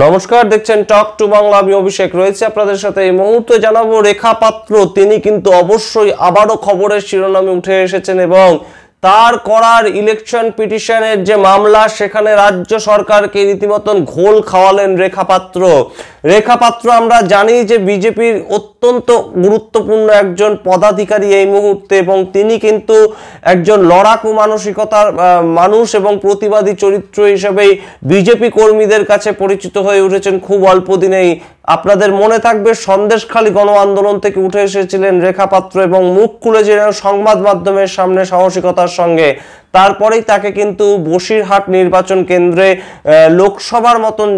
নমস্কার, দেখছেন talk to Bangla. আমি অভিষেক রয়েছে আপনাদের সাথে। এই মুহূর্তে জানাবো রেখা পাত্র তিনি কিন্তু অবশ্যই আবারও খবরের শিরোনামে উঠে এসেছেন এবং তার করার ইলেকশন পিটিশনের যে মামলা সেখানে রাজ্য সরকারকে রীতিমতন ঘোল খাওয়ালেন রেখা পাত্র। রেখা পাত্র আমরা জানি যে বিজেপির অত্যন্ত গুরুত্বপূর্ণ একজন পদাধিকারী এই মুহূর্তে, এবং তিনি কিন্তু একজন লড়াকু মানসিকতার মানুষ এবং প্রতিবাদী চরিত্র হিসেবেই বিজেপি কর্মীদের কাছে পরিচিত হয়ে উঠেছেন খুব অল্প দিনেই। আপনাদের মনে থাকবে সন্দেশখালী গণ আন্দোলন থেকে উঠে এসেছিলেন রেখা পাত্র এবং মুখ খুলেছিলেন সংবাদ মাধ্যমের সামনে সাহসিকতার সঙ্গে। তারপরেই তাকে কিন্তু বসিরহাট নির্বাচন কেন্দ্রে লোকসভার মতন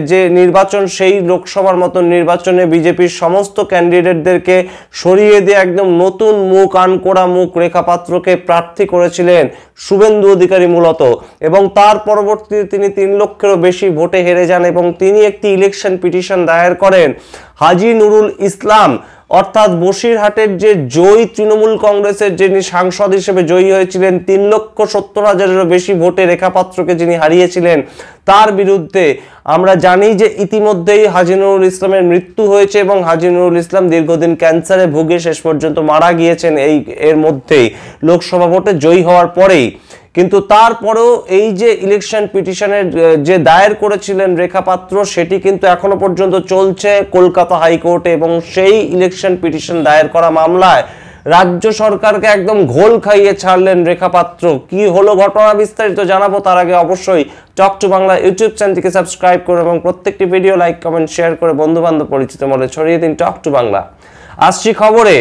যে নির্বাচন, সেই লোকসভার মতন নির্বাচনে বিজেপির সমস্ত ক্যান্ডিডেটদেরকে সরিয়ে দিয়ে একদম নতুন মুখ, আনকোড়া মুখ রেখা পাত্রকে প্রার্থী করেছিলেন শুভেন্দু অধিকারী মূলত। এবং তার পরবর্তীতে তিনি 3 লক্ষেরও বেশি ভোটে হেরে যান এবং তিনি একটি ইলেকশন পিটিশন দায়ের করেন। হাজী নুরুল ইসলাম অর্থাৎ বসিরহাটের যে জয়ী তৃণমূল কংগ্রেসের যিনি সাংসদ হিসেবে জয়ী হয়েছিলেন 3,70,000-এরও বেশি ভোটে রেখা পাত্রকে যিনি হারিয়েছিলেন, তার বিরুদ্ধে আমরা জানি যে ইতিমধ্যেই হাজী নুরুল ইসলামের মৃত্যু হয়েছে এবং হাজী নুরুল ইসলাম দীর্ঘদিন ক্যান্সারে ভুগে শেষ পর্যন্ত মারা গিয়েছেন এর মধ্যেই লোকসভা ভোটে জয়ী হওয়ার পরেই। কিন্তু তারপরেও এই যে ইলেকশন পিটিশনের যে দায়ের করেছিলেন রেখা পাত্র, সেটি কিন্তু এখনো পর্যন্ত চলছে কলকাতা হাইকোর্টে এবং সেই ইলেকশন পিটিশন দায়ের করা মামলায় রাজ্য সরকারকে একদম ঘোল খাইয়ে ছাড়লেন রেখা পাত্র। কি হলো ঘটনা বিস্তারিত জানাবো, তার আগে অবশ্যই টক টু বাংলা ইউটিউব চ্যানেলটিকে সাবস্ক্রাইব করুন এবং প্রত্যেকটি ভিডিও লাইক, কমেন্ট, শেয়ার করে বন্ধু বান্ধব পরিচিত মনে ছড়িয়ে দিন। টক টু বাংলা আসছি খবরে।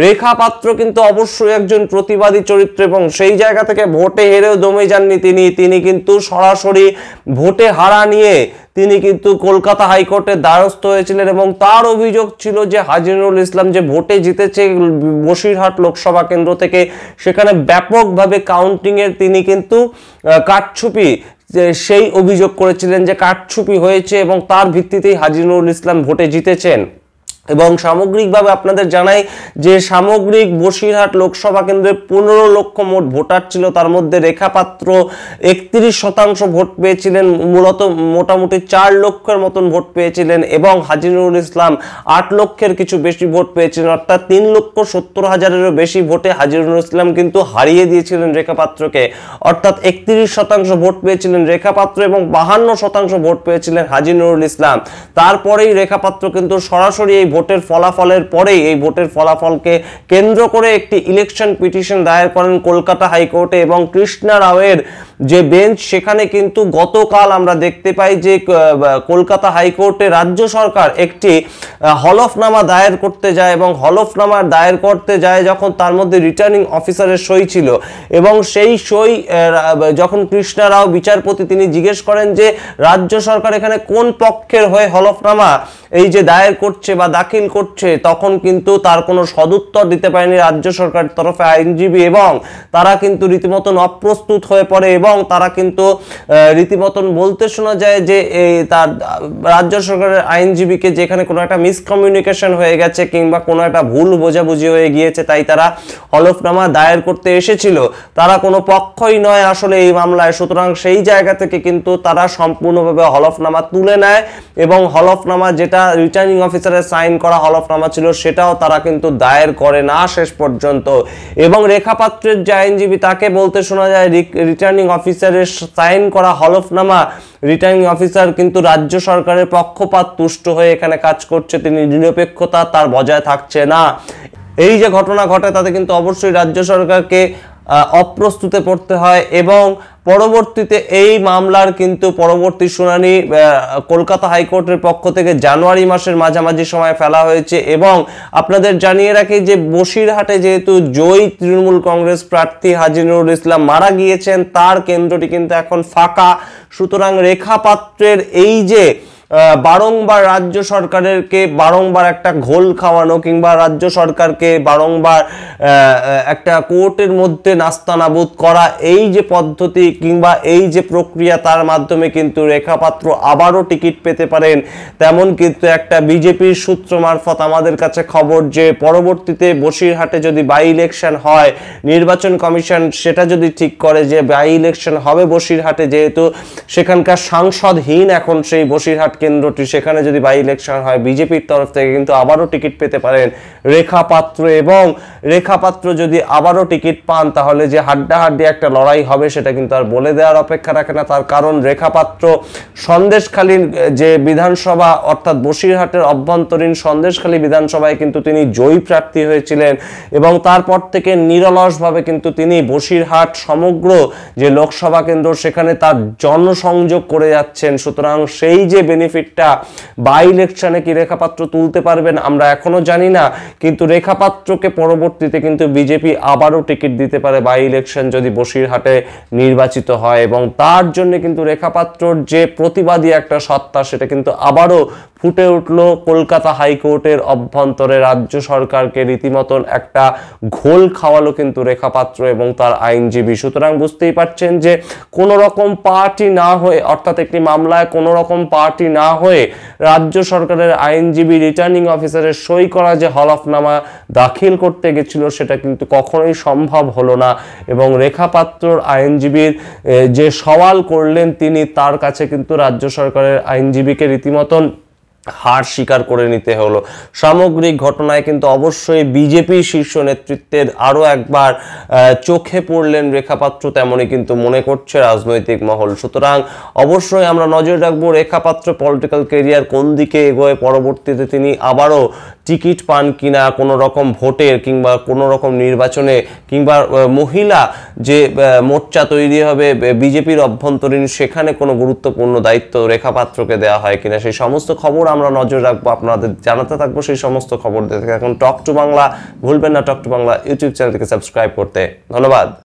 রেখা পাত্র কিন্তু অবশ্যই একজন প্রতিবাদী চরিত্র এবং সেই জায়গা থেকে ভোটে হেরেও দমে যাননি তিনি কিন্তু সরাসরি ভোটে হারা নিয়ে তিনি কিন্তু কলকাতা হাইকোর্টের দ্বারস্থ হয়েছিলেন এবং তার অভিযোগ ছিল যে হাজী নুরুল ইসলাম যে ভোটে জিতেছে বসিরহাট লোকসভা কেন্দ্র থেকে, সেখানে ব্যাপকভাবে কাউন্টিংয়ের তিনি কিন্তু কারচুপি সেই অভিযোগ করেছিলেন যে কারচুপি হয়েছে এবং তার ভিত্তিতেই হাজী নুরুল ইসলাম ভোটে জিতেছেন। এবং সামগ্রিকভাবে আপনাদের জানাই যে সামগ্রিক বসিরহাট লোকসভা কেন্দ্রে 15 লক্ষ মোট ভোটার ছিল, তার মধ্যে রেখা পাত্র 31% ভোট পেয়েছিলেন, মূলত মোটামুটি 4 লক্ষের মতন ভোট পেয়েছিলেন এবং হাজী নুরুল ইসলাম 8 লক্ষের কিছু বেশি ভোট পেয়েছিলেন। অর্থাৎ 3,70,000-এরও বেশি ভোটে হাজী নুরুল ইসলাম কিন্তু হারিয়ে দিয়েছিলেন রেখা পাত্রকে। অর্থাৎ 31% ভোট পেয়েছিলেন রেখা পাত্র এবং 52% ভোট পেয়েছিলেন হাজী নুরুল ইসলাম। তারপরেই রেখা পাত্র কিন্তু সরাসরি এই ভোটের ফলাফলের পরেই এই ভোটের ফলাফলকে কেন্দ্র করে একটি ইলেকশন পিটিশন দায়ের করেন কলকাতা হাইকোর্টে এবং কৃষ্ণা রাওয়ের যে বেঞ্চ, সেখানে কিন্তু গতকাল আমরা দেখতে পাই যে কলকাতা হাইকোর্টে রাজ্য সরকার একটি হলফনামা দায়ের করতে যায় এবং হলফনামা দায়ের করতে যায় যখন তার মধ্যে রিটার্নিং অফিসারের সই ছিল এবং সেই সই যখন কৃষ্ণা রাও বিচারপতি তিনি জিজ্ঞেস করেন যে রাজ্য সরকার এখানে কোন পক্ষের হয়ে হলফনামা এই যে দায়ের করছে বা দাখিল করছে, তখন কিন্তু তার কোনো সদুত্তর দিতে পারেনি রাজ্য সরকারের তরফে আইনজীবী এবং তারা কিন্তু রীতিমতন অপ্রস্তুত হয়ে পড়ে এবং তারা কিন্তু রীতিমতন বলতে শোনা যায় যে তার রাজ্য সরকারের আইনজীবীকে যেখানে কোনো একটা মিসকমিউনিকেশন হয়ে গেছে কিংবা কোনো একটা ভুল বোঝাবুঝি হয়ে গিয়েছে, তাই তারা হলফনামা দায়ের করতে এসেছিল, তারা কোনো পক্ষই নয় আসলে এই মামলায়। সুতরাং সেই জায়গা থেকে কিন্তু তারা সম্পূর্ণভাবে হলফনামা তুলে নেয় এবং হলফনামা যেটা রিটার্নিং অফিসারের সাইন করা হলফনামা ছিল সেটাও তারা কিন্তু দায়ের করে না শেষ পর্যন্ত। এবং রেখা পাত্রের যে আইনজীবী তাকে বলতে শোনা যায় রিটার্নিং অফিসারের সাইন করা হলফনামা রিটার্নিং অফিসার কিন্তু রাজ্য সরকারের পক্ষপাত তুষ্ট হয়ে এখানে কাজ করছে, তিনি নিরপেক্ষতা তার বজায় থাকছে না। এই যে ঘটনা ঘটে তাতে কিন্তু অবশ্যই রাজ্য সরকারকে অপ্রস্তুতে পড়তে হয় এবং পরবর্তীতে এই মামলার কিন্তু পরবর্তী শুনানি কলকাতা হাইকোর্টের পক্ষ থেকে জানুয়ারি মাসের মাঝামাঝি সময় ফেলা হয়েছে। এবং আপনাদের জানিয়ে রাখি যে বসিরহাটে যেহেতু জয়ী তৃণমূল কংগ্রেস প্রার্থী হাজী নুরুল ইসলাম মারা গিয়েছেন, তার কেন্দ্রটি কিন্তু এখন ফাঁকা। সুতরাং রেখা পাত্রের এই যে বারংবার রাজ্য সরকারকে বারংবার একটা ঘোল খাওয়ানো কিংবা রাজ্য সরকারকে বারংবার একটা কোর্টের মধ্যে নাস্তানাবুদ করা, এই যে পদ্ধতি কিংবা এই যে প্রক্রিয়া, তার মাধ্যমে কিন্তু রেখা পাত্র আবারও টিকিট পেতে পারেন। তেমন কিন্তু একটা বিজেপির সূত্র মারফত আমাদের কাছে খবর যে পরবর্তীতে বসিরহাটে যদি বাই ইলেকশন হয়, নির্বাচন কমিশন সেটা যদি ঠিক করে যে বাই ইলেকশন হবে বসিরহাটে, যেহেতু সেখানকার সাংসদহীন এখন সেই বসিরহাট কেন্দ্রটি, সেখানে যদি বাই ইলেকশন হয় বিজেপির তরফ থেকে কিন্তু আবারও টিকিট পেতে পারেন রেখা পাত্র। এবং রেখা পাত্র যদি আবারও টিকিট পান তাহলে যে হাড্ডাহাড্ডি একটা লড়াই হবে সেটা কিন্তু আর বলে দেওয়ার অপেক্ষা রাখে না। তার কারণ রেখা পাত্র সন্দেশখালীর যে বিধানসভা অর্থাৎ বসিরহাটের অভ্যন্তরীণ সন্দেশখালী বিধানসভায় কিন্তু তিনি জয়ী প্রার্থী হয়েছিলেন এবং তারপর থেকে নিরলসভাবে কিন্তু তিনি বসিরহাট সমগ্র যে লোকসভা কেন্দ্র সেখানে তার জনসংযোগ করে যাচ্ছেন। সুতরাং সেই যে বেনিফিটটা বাই ইলেকশনে কি রেখা পাত্র তুলতে পারবেন আমরা এখনো জানি না, কিন্তু রেখা পাত্রকে পরবর্তীতে কিন্তু বিজেপি আবারও টিকিট দিতে পারে বাই ইলেকশন যদি বসিরহাটে নির্বাচিত হয়। এবং তার জন্য কিন্তু রেখা পাত্রর যে প্রতিবাদী একটা সত্তা সেটা কিন্তু আবারও ফুটে উঠলো কলকাতা হাইকোর্টের অভ্যন্তরে। রাজ্য সরকারকে রীতিমতন একটা ঘোল খাওয়ালো কিন্তু রেখা পাত্র এবং তার আইনজীবী। সুতরাং বুঝতেই পারছেন যে কোনো রকম পার্টি না হয়ে অর্থাৎ একটি মামলায় কোনো রকম পার্টি না হয়ে রাজ্য সরকারের আইনজীবী রিটার্নিং অফিসারের সই করা যে হলফনামা দাখিল করতে গেছিল সেটা কিন্তু কখনোই সম্ভব হলো না। এবং রেখা পাত্রর আইনজীবীর যে সওয়াল করলেন তিনি, তার কাছে কিন্তু রাজ্য সরকারের আইনজীবীকে রীতিমতন হার স্বীকার করে নিতে হলো। সামগ্রিক ঘটনায় কিন্তু অবশ্যই বিজেপি শীর্ষ নেতৃত্বের আরো একবার চোখে পড়লেন রেখা পাত্র, তেমনই কিন্তু মনে করছে রাজনৈতিক মহল। সুতরাং অবশ্যই আমরা নজর রাখবো রেখা পাত্র পলিটিক্যাল ক্যারিয়ার কোন দিকে এগোয়, পরবর্তীতে তিনি আবারও টিকিট পান কিনা কোনো রকম ভোটের কিংবা কোনো রকম নির্বাচনে, কিংবা মহিলা যে মোর্চা তৈরি হবে বিজেপির অভ্যন্তরীণ সেখানে কোনো গুরুত্বপূর্ণ দায়িত্ব রেখা পাত্রকে দেওয়া হয় কিনা, সেই সমস্ত খবর আমরা নজর রাখবো, আপনাদের জানাতে থাকবো সেই সমস্ত খবর দেখে। এখন টক টু বাংলা ভুলবেন না, টক টু বাংলা ইউটিউব চ্যানেলটিকে সাবস্ক্রাইব করতে। ধন্যবাদ।